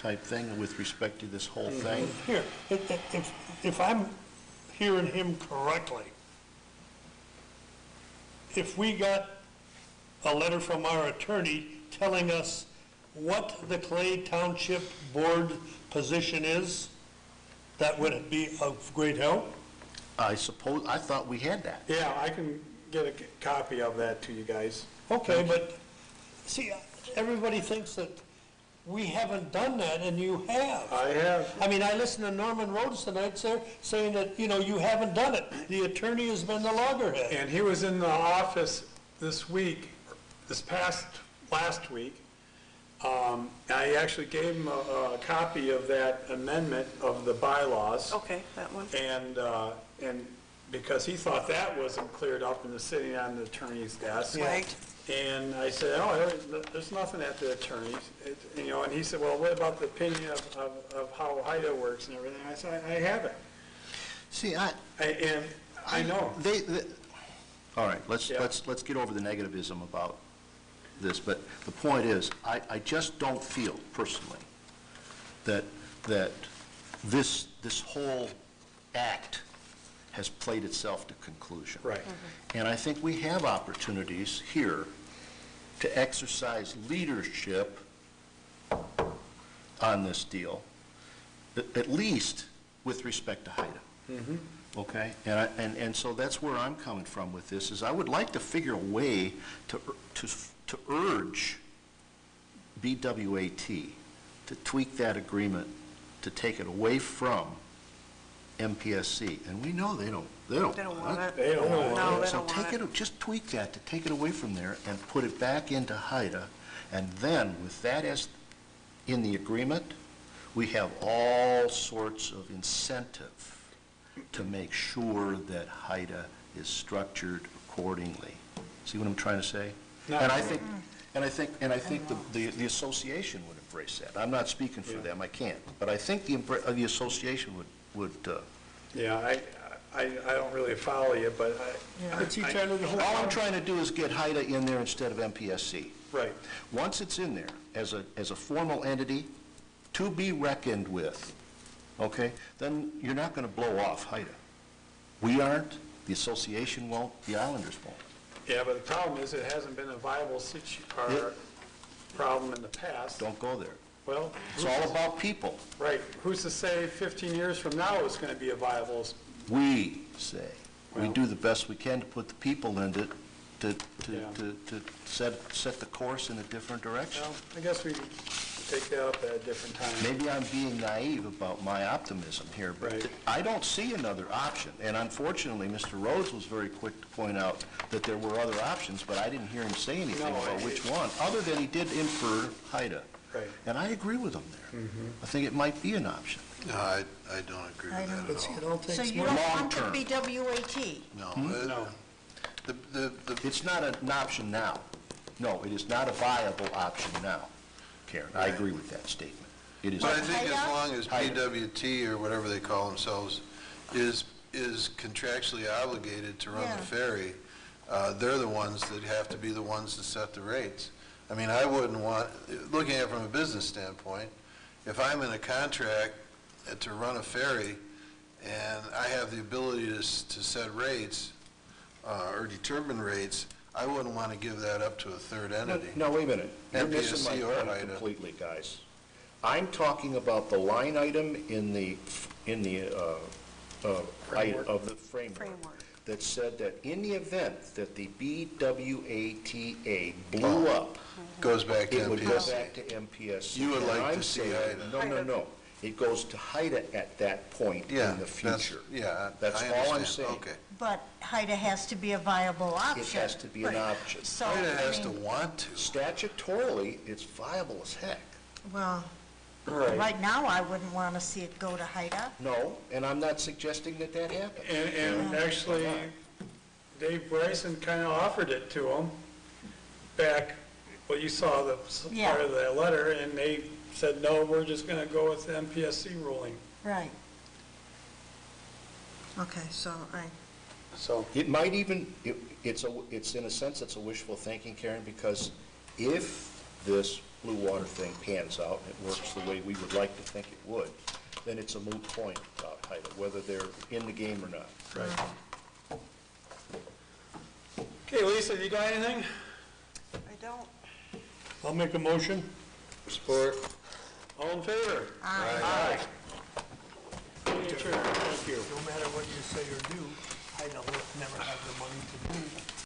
type thing with respect to this whole thing. Here, if I'm hearing him correctly, if we got a letter from our attorney telling us what the Clay Township Board position is, that would be of great help? I thought we had that. Yeah, I can get a copy of that to you guys. Okay, but see, everybody thinks that we haven't done that, and you have. I have. I mean, I listened to Norman Rhodes tonight, sir, saying that, you know, you haven't done it. The attorney has been the loggerhead. And he was in the office last week. I actually gave him a copy of that amendment of the bylaws. Okay, that one. And because he thought that wasn't cleared up and was sitting on the attorney's desk. Right. And I said, oh, there's nothing at the attorney's, you know, and he said, well, what about the opinion of how HIDA works and everything? I said, I have it. See, I know. All right, let's get over the negativism about this, but the point is, I just don't feel personally that this whole act has played itself to conclusion. Right. And I think we have opportunities here to exercise leadership on this deal, at least with respect to HIDA. Okay? And so that's where I'm coming from with this, is I would like to figure a way to urge BWAT to tweak that agreement, to take it away from MPSC, and we know they don't They don't want it. They don't want it. No, they so don't take want it. just tweak that to take it away from there and put it back into HIDA, and then with that as in the agreement, we have all sorts of incentive to make sure that HIDA is structured accordingly. See what I'm trying to say? No. And I think the association would embrace that. I'm not speaking for them, I can't, but I think the association would. Yeah, I don't really follow you, but All I'm trying to do is get HIDA in there instead of MPSC. right. Once it's in there as a formal entity to be reckoned with, okay, then you're not going to blow off HIDA. We aren't, the association won't, the Islanders won't. Yeah, but the problem is it hasn't been a viable problem in the past. Don't go there. Well, It's all about people. right. Who's to say 15 years from now it's going to be a viable? We say, we Well- do the best we can to put the people in it to set the course in a different direction. Well, I guess we take that up at a different time. Maybe I'm being naive about my optimism here, but Right. I don't see another option. And unfortunately, Mr. Rhodes was very quick to point out that there were other options, but I didn't hear him say anything No, about which one, other than he did infer HIDA. Right. And I agree with him there. I think it might be an option. No, I don't agree with that But see, at it all. all So takes you money. don't want the Long-term. BWAT? No. No. It's not an option now. No, it is not a viable option now, Karen. I agree with that statement. It is. But I think as HIDA? long as PWT, or whatever they call themselves, is contractually obligated to run Yeah. the ferry, they're the ones that have to be the ones to set the rates. I mean, I wouldn't want, looking at it from a business standpoint, if I'm in a contract to run a ferry and I have the ability to set rates or determine rates, I wouldn't want to give that up to a third entity. No, wait a minute. You're missing my MPSC or point HIDA. completely, guys. I'm talking about the line item in the of the framework that said that in the event that the BWATA blew up, Goes back to it would go MPSC. back to MPSC. You would And like I'm to see saying, HIDA. No. It goes to HIDA at that point Yeah, in the that's- future. yeah, That's I all I'm understand. saying. Okay. But HIDA has to be a viable option. It has to be an option. So, HIDA I has to mean, want to. Statutorily, it's viable as heck. well, Right. right now, I wouldn't want to see it go to HIDA. No, and I'm not suggesting that happens. And actually, Dave Bryson kind of offered it to them back, well, you saw the Yeah. part of that letter, and they said, no, we're just going to go with the MPSC ruling. Right. Okay, so So, It might even, it's in a sense, it's a wishful thinking, Karen, because if this Blue Water thing pans out, and it works the way we would like to think it would, then it's a moot point about Haida, whether they're in the game or not. Right. Okay, Lisa, you got anything? I don't. I'll make a motion. Support. All in favor? Aye. Meeting adjourned. Thank you. No matter what you say or do, I don't never have the money to do